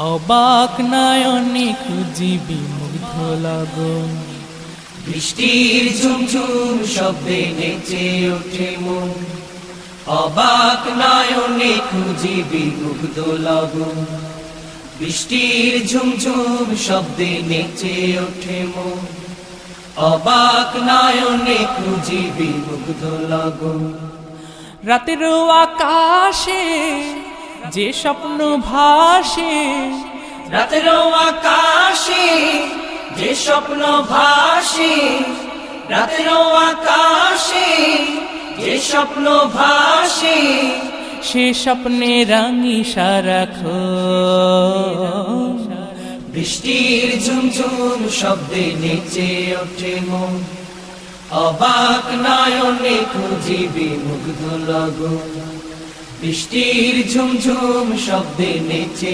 অবাক নয়নে খুঁজিবি মুগ্ধ লগন। বৃষ্টির ঝুমঝুম শব্দে নেচে ওঠে মন, অবাক নয়নে খুঁজিবি মুগ্ধ লগন। বৃষ্টির ঝুমঝুম শব্দে নেচে ওঠে মন, অবাক নয়নে খুঁজিবি মুগ্ধ লগন। রাতের আকাশে যে স্বপ্ন ভাসে, রাতের আকাশে যে স্বপ্ন ভাসে, রাতের আকাশে যে স্বপ্ন ভাসে, সে স্বপ্নে রাঙি সারাক্ষণ। বৃষ্টির ঝুমঝুম শব্দে নেচে ওঠে মন, অবাক নয়নে খুঁজিবি মুগ্ধ লগন। বৃষ্টির ঝুমঝুম শব্দে নেচে